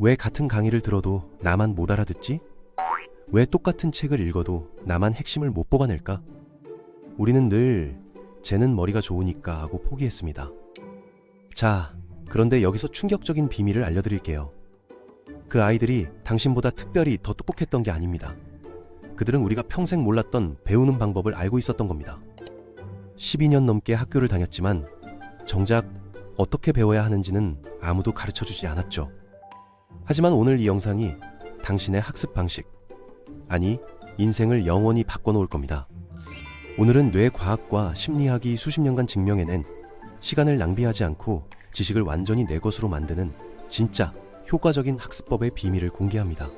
왜 같은 강의를 들어도 나만 못 알아듣지? 왜 똑같은 책을 읽어도 나만 핵심을 못 뽑아낼까? 우리는 늘 쟤는 머리가 좋으니까 하고 포기했습니다. 자, 그런데 여기서 충격적인 비밀을 알려드릴게요. 그 아이들이 당신보다 특별히 더 똑똑했던 게 아닙니다. 그들은 우리가 평생 몰랐던 배우는 방법을 알고 있었던 겁니다. 12년 넘게 학교를 다녔지만 정작 어떻게 배워야 하는지는 아무도 가르쳐주지 않았죠. 하지만 오늘 이 영상이 당신의 학습 방식, 아니 인생을 영원히 바꿔놓을 겁니다. 오늘은 뇌과학과 심리학이 수십 년간 증명해낸 시간을 낭비하지 않고 지식을 완전히 내 것으로 만드는 진짜 효과적인 학습법의 비밀을 공개합니다.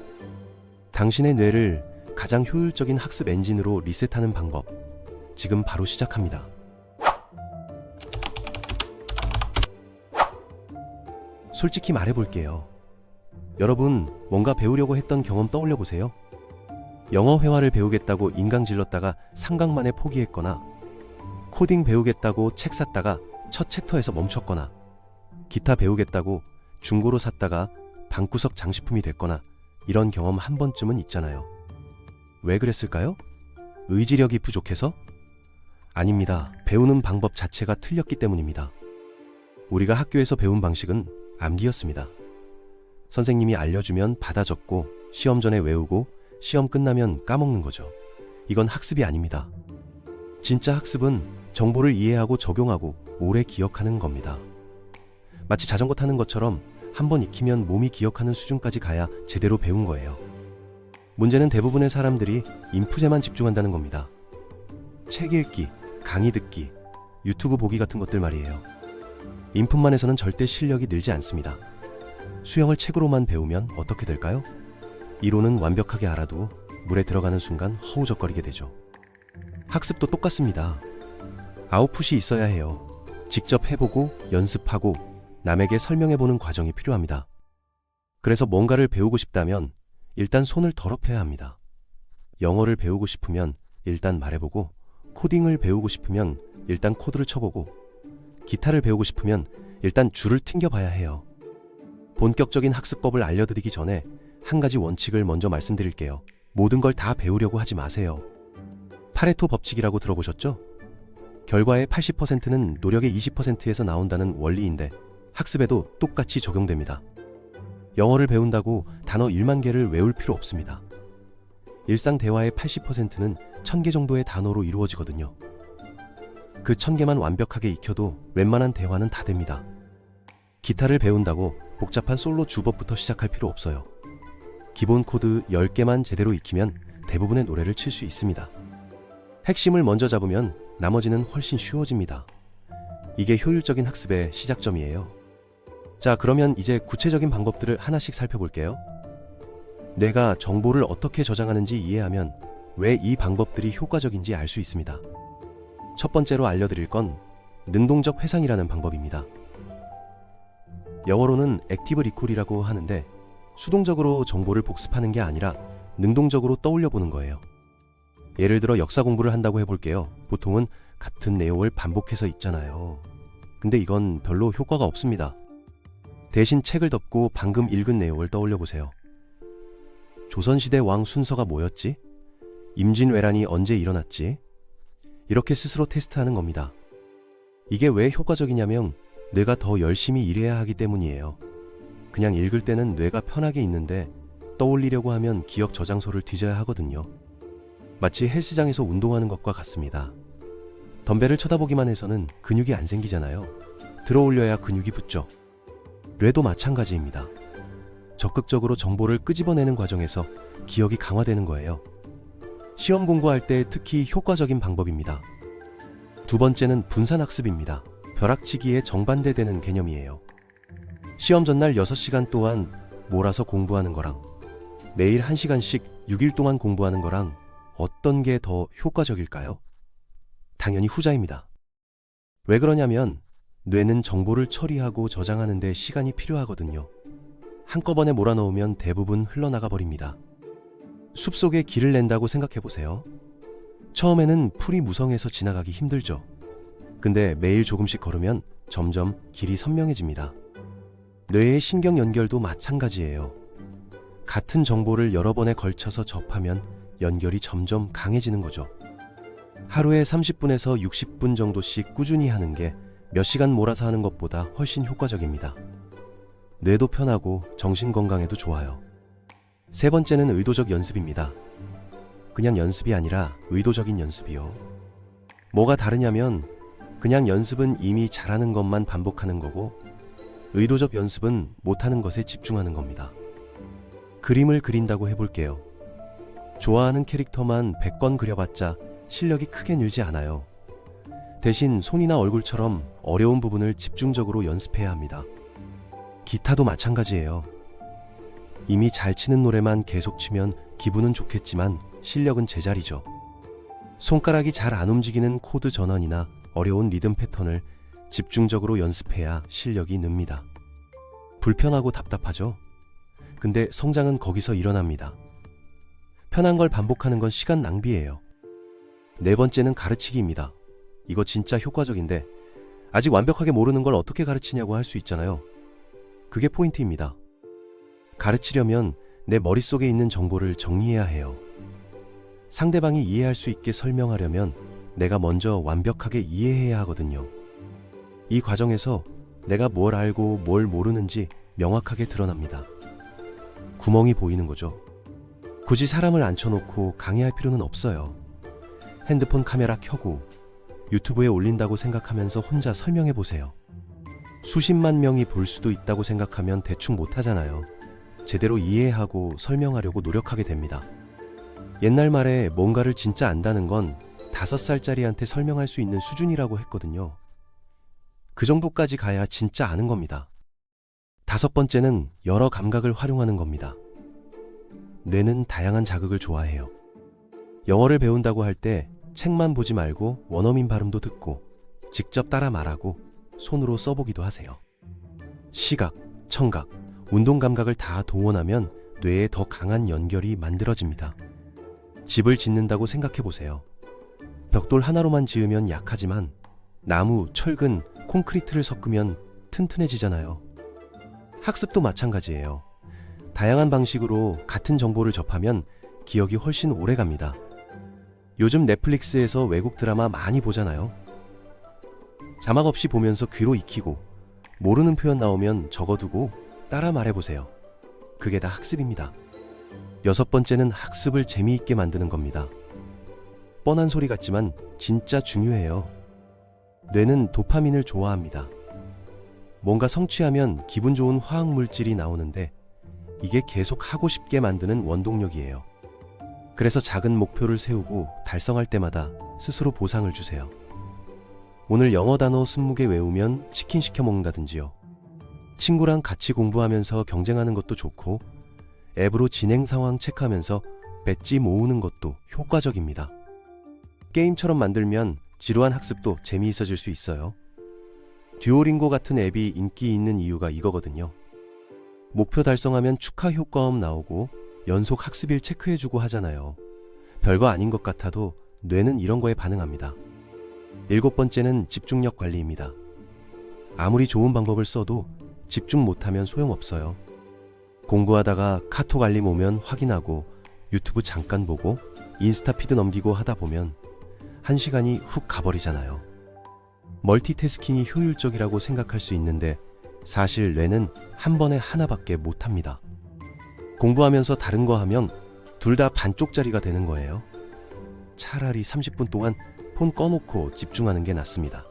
당신의 뇌를 가장 효율적인 학습 엔진으로 리셋하는 방법, 지금 바로 시작합니다. 솔직히 말해볼게요. 여러분, 뭔가 배우려고 했던 경험 떠올려 보세요. 영어 회화를 배우겠다고 인강 질렀다가 상강 만에 포기했거나, 코딩 배우겠다고 책 샀다가 첫 챕터에서 멈췄거나, 기타 배우겠다고 중고로 샀다가 방구석 장식품이 됐거나, 이런 경험 한 번쯤은 있잖아요. 왜 그랬을까요? 의지력이 부족해서? 아닙니다. 배우는 방법 자체가 틀렸기 때문입니다. 우리가 학교에서 배운 방식은 암기였습니다. 선생님이 알려주면 받아 적고 시험 전에 외우고 시험 끝나면 까먹는 거죠. 이건 학습이 아닙니다. 진짜 학습은 정보를 이해하고 적용하고 오래 기억하는 겁니다. 마치 자전거 타는 것처럼 한번 익히면 몸이 기억하는 수준까지 가야 제대로 배운 거예요. 문제는 대부분의 사람들이 인풋에만 집중한다는 겁니다. 책 읽기, 강의 듣기, 유튜브 보기 같은 것들 말이에요. 인풋만 해서는 절대 실력이 늘지 않습니다. 수영을 책으로만 배우면 어떻게 될까요? 이론은 완벽하게 알아도 물에 들어가는 순간 허우적거리게 되죠. 학습도 똑같습니다. 아웃풋이 있어야 해요. 직접 해보고 연습하고 남에게 설명해보는 과정이 필요합니다. 그래서 뭔가를 배우고 싶다면 일단 손을 더럽혀야 합니다. 영어를 배우고 싶으면 일단 말해보고, 코딩을 배우고 싶으면 일단 코드를 쳐보고, 기타를 배우고 싶으면 일단 줄을 튕겨봐야 해요. 본격적인 학습법을 알려드리기 전에 한 가지 원칙을 먼저 말씀드릴게요. 모든 걸 다 배우려고 하지 마세요. 파레토 법칙이라고 들어보셨죠? 결과의 80%는 노력의 20%에서 나온다는 원리인데 학습에도 똑같이 적용됩니다. 영어를 배운다고 단어 1만 개를 외울 필요 없습니다. 일상 대화의 80%는 1000개 정도의 단어로 이루어지거든요. 그 1000개만 완벽하게 익혀도 웬만한 대화는 다 됩니다. 기타를 배운다고 복잡한 솔로 주법부터 시작할 필요 없어요. 기본 코드 10개만 제대로 익히면 대부분의 노래를 칠 수 있습니다. 핵심을 먼저 잡으면 나머지는 훨씬 쉬워집니다. 이게 효율적인 학습의 시작점이에요. 자, 그러면 이제 구체적인 방법들을 하나씩 살펴볼게요. 뇌가 정보를 어떻게 저장하는지 이해하면 왜 이 방법들이 효과적인지 알 수 있습니다. 첫 번째로 알려드릴 건 능동적 회상이라는 방법입니다. 영어로는 액티브 리콜이라고 하는데 수동적으로 정보를 복습하는 게 아니라 능동적으로 떠올려 보는 거예요. 예를 들어 역사 공부를 한다고 해볼게요. 보통은 같은 내용을 반복해서 읽잖아요. 근데 이건 별로 효과가 없습니다. 대신 책을 덮고 방금 읽은 내용을 떠올려 보세요. 조선시대 왕 순서가 뭐였지? 임진왜란이 언제 일어났지? 이렇게 스스로 테스트하는 겁니다. 이게 왜 효과적이냐면 뇌가 더 열심히 일해야 하기 때문이에요. 그냥 읽을 때는 뇌가 편하게 있는데 떠올리려고 하면 기억 저장소를 뒤져야 하거든요. 마치 헬스장에서 운동하는 것과 같습니다. 덤벨을 쳐다보기만 해서는 근육이 안 생기잖아요. 들어올려야 근육이 붙죠. 뇌도 마찬가지입니다. 적극적으로 정보를 끄집어내는 과정에서 기억이 강화되는 거예요. 시험 공부할 때 특히 효과적인 방법입니다. 두 번째는 분산학습입니다. 벼락치기에 정반대되는 개념이에요. 시험 전날 6시간 동안 몰아서 공부하는 거랑 매일 1시간씩 6일 동안 공부하는 거랑 어떤 게 더 효과적일까요? 당연히 후자입니다. 왜 그러냐면 뇌는 정보를 처리하고 저장하는 데 시간이 필요하거든요. 한꺼번에 몰아넣으면 대부분 흘러나가 버립니다. 숲속에 길을 낸다고 생각해보세요. 처음에는 풀이 무성해서 지나가기 힘들죠. 근데 매일 조금씩 걸으면 점점 길이 선명해집니다. 뇌의 신경 연결도 마찬가지예요. 같은 정보를 여러 번에 걸쳐서 접하면 연결이 점점 강해지는 거죠. 하루에 30분에서 60분 정도씩 꾸준히 하는 게 몇 시간 몰아서 하는 것보다 훨씬 효과적입니다. 뇌도 편하고 정신 건강에도 좋아요. 세 번째는 의도적 연습입니다. 그냥 연습이 아니라 의도적인 연습이요. 뭐가 다르냐면 그냥 연습은 이미 잘하는 것만 반복하는 거고 의도적 연습은 못하는 것에 집중하는 겁니다. 그림을 그린다고 해볼게요. 좋아하는 캐릭터만 100건 그려봤자 실력이 크게 늘지 않아요. 대신 손이나 얼굴처럼 어려운 부분을 집중적으로 연습해야 합니다. 기타도 마찬가지예요. 이미 잘 치는 노래만 계속 치면 기분은 좋겠지만 실력은 제자리죠. 손가락이 잘 안 움직이는 코드 전환이나 어려운 리듬 패턴을 집중적으로 연습해야 실력이 늡니다. 불편하고 답답하죠? 근데 성장은 거기서 일어납니다. 편한 걸 반복하는 건 시간 낭비예요. 네 번째는 가르치기입니다. 이거 진짜 효과적인데 아직 완벽하게 모르는 걸 어떻게 가르치냐고 할 수 있잖아요. 그게 포인트입니다. 가르치려면 내 머릿속에 있는 정보를 정리해야 해요. 상대방이 이해할 수 있게 설명하려면 내가 먼저 완벽하게 이해해야 하거든요. 이 과정에서 내가 뭘 알고 뭘 모르는지 명확하게 드러납니다. 구멍이 보이는 거죠. 굳이 사람을 앉혀놓고 강의할 필요는 없어요. 핸드폰 카메라 켜고 유튜브에 올린다고 생각하면서 혼자 설명해 보세요. 수십만 명이 볼 수도 있다고 생각하면 대충 못하잖아요. 제대로 이해하고 설명하려고 노력하게 됩니다. 옛날 말에 뭔가를 진짜 안다는 건 5살짜리한테 설명할 수 있는 수준이라고 했거든요. 그 정도까지 가야 진짜 아는 겁니다. 다섯 번째는 여러 감각을 활용하는 겁니다. 뇌는 다양한 자극을 좋아해요. 영어를 배운다고 할 때 책만 보지 말고 원어민 발음도 듣고 직접 따라 말하고 손으로 써보기도 하세요. 시각, 청각, 운동 감각을 다 동원하면 뇌에 더 강한 연결이 만들어집니다. 집을 짓는다고 생각해 보세요. 벽돌 하나로만 지으면 약하지만 나무, 철근, 콘크리트를 섞으면 튼튼해지잖아요. 학습도 마찬가지예요. 다양한 방식으로 같은 정보를 접하면 기억이 훨씬 오래 갑니다. 요즘 넷플릭스에서 외국 드라마 많이 보잖아요. 자막 없이 보면서 귀로 익히고 모르는 표현 나오면 적어두고 따라 말해보세요. 그게 다 학습입니다. 여섯 번째는 학습을 재미있게 만드는 겁니다. 뻔한 소리 같지만 진짜 중요해요. 뇌는 도파민을 좋아합니다. 뭔가 성취하면 기분 좋은 화학물질이 나오는데 이게 계속 하고 싶게 만드는 원동력이에요. 그래서 작은 목표를 세우고 달성할 때마다 스스로 보상을 주세요. 오늘 영어 단어 20개 외우면 치킨 시켜 먹는다든지요. 친구랑 같이 공부하면서 경쟁하는 것도 좋고 앱으로 진행 상황 체크하면서 배지 모으는 것도 효과적입니다. 게임처럼 만들면 지루한 학습도 재미있어질 수 있어요. 듀오링고 같은 앱이 인기 있는 이유가 이거거든요. 목표 달성하면 축하 효과음 나오고 연속 학습일 체크해주고 하잖아요. 별거 아닌 것 같아도 뇌는 이런 거에 반응합니다. 일곱 번째는 집중력 관리입니다. 아무리 좋은 방법을 써도 집중 못하면 소용없어요. 공부하다가 카톡 알림 오면 확인하고 유튜브 잠깐 보고 인스타 피드 넘기고 하다 보면 1시간이 훅 가버리잖아요. 멀티태스킹이 효율적이라고 생각할 수 있는데 사실 뇌는 한 번에 하나밖에 못합니다. 공부하면서 다른 거 하면 둘 다 반쪽짜리가 되는 거예요. 차라리 30분 동안 폰 꺼놓고 집중하는 게 낫습니다.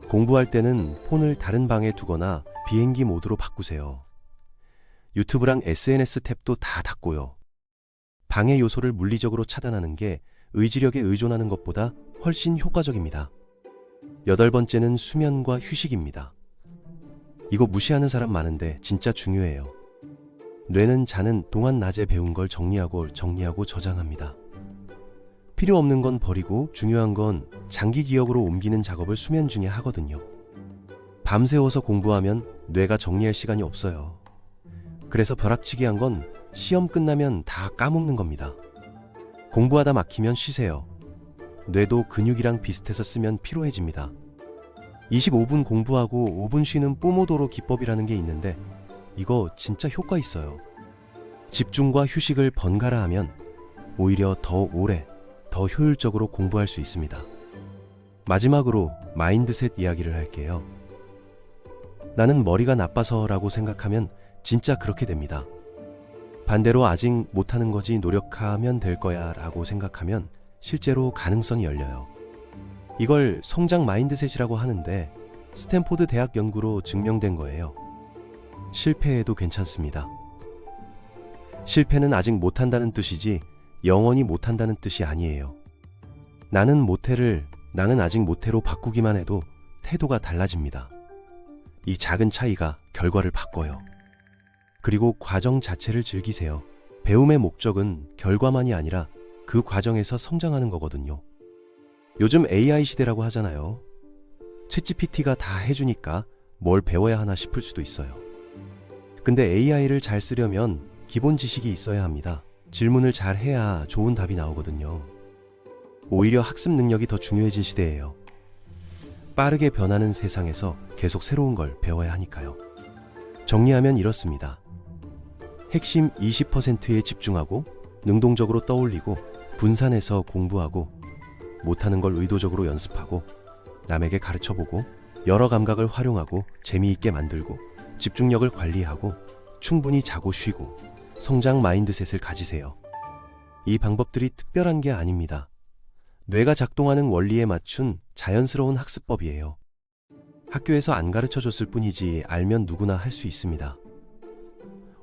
공부할 때는 폰을 다른 방에 두거나 비행기 모드로 바꾸세요. 유튜브랑 SNS 탭도 다 닫고요. 방해 요소를 물리적으로 차단하는 게 의지력에 의존하는 것보다 훨씬 효과적입니다. 여덟 번째는 수면과 휴식입니다. 이거 무시하는 사람 많은데 진짜 중요해요. 뇌는 자는 동안 낮에 배운 걸 정리하고 저장합니다. 필요 없는 건 버리고 중요한 건 장기 기억으로 옮기는 작업을 수면 중에 하거든요. 밤새워서 공부하면 뇌가 정리할 시간이 없어요. 그래서 벼락치기 한 건 시험 끝나면 다 까먹는 겁니다. 공부하다 막히면 쉬세요. 뇌도 근육이랑 비슷해서 쓰면 피로해집니다. 25분 공부하고 5분 쉬는 뽀모도로 기법이라는 게 있는데 이거 진짜 효과 있어요. 집중과 휴식을 번갈아 하면 오히려 더 오래, 더 효율적으로 공부할 수 있습니다. 마지막으로 마인드셋 이야기를 할게요. 나는 머리가 나빠서라고 생각하면 진짜 그렇게 됩니다. 반대로 아직 못하는 거지 노력하면 될 거야 라고 생각하면 실제로 가능성이 열려요. 이걸 성장 마인드셋이라고 하는데 스탠포드 대학 연구로 증명된 거예요. 실패해도 괜찮습니다. 실패는 아직 못한다는 뜻이지 영원히 못한다는 뜻이 아니에요. 나는 못해를 나는 아직 못해로 바꾸기만 해도 태도가 달라집니다. 이 작은 차이가 결과를 바꿔요. 그리고 과정 자체를 즐기세요. 배움의 목적은 결과만이 아니라 그 과정에서 성장하는 거거든요. 요즘 AI 시대라고 하잖아요. 챗GPT가 다 해주니까 뭘 배워야 하나 싶을 수도 있어요. 근데 AI를 잘 쓰려면 기본 지식이 있어야 합니다. 질문을 잘 해야 좋은 답이 나오거든요. 오히려 학습 능력이 더 중요해진 시대예요. 빠르게 변하는 세상에서 계속 새로운 걸 배워야 하니까요. 정리하면 이렇습니다. 핵심 20%에 집중하고 능동적으로 떠올리고 분산해서 공부하고 못하는 걸 의도적으로 연습하고 남에게 가르쳐보고 여러 감각을 활용하고 재미있게 만들고 집중력을 관리하고 충분히 자고 쉬고 성장 마인드셋을 가지세요. 이 방법들이 특별한 게 아닙니다. 뇌가 작동하는 원리에 맞춘 자연스러운 학습법이에요. 학교에서 안 가르쳐줬을 뿐이지 알면 누구나 할 수 있습니다.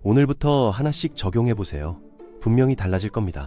오늘부터 하나씩 적용해보세요. 분명히 달라질 겁니다.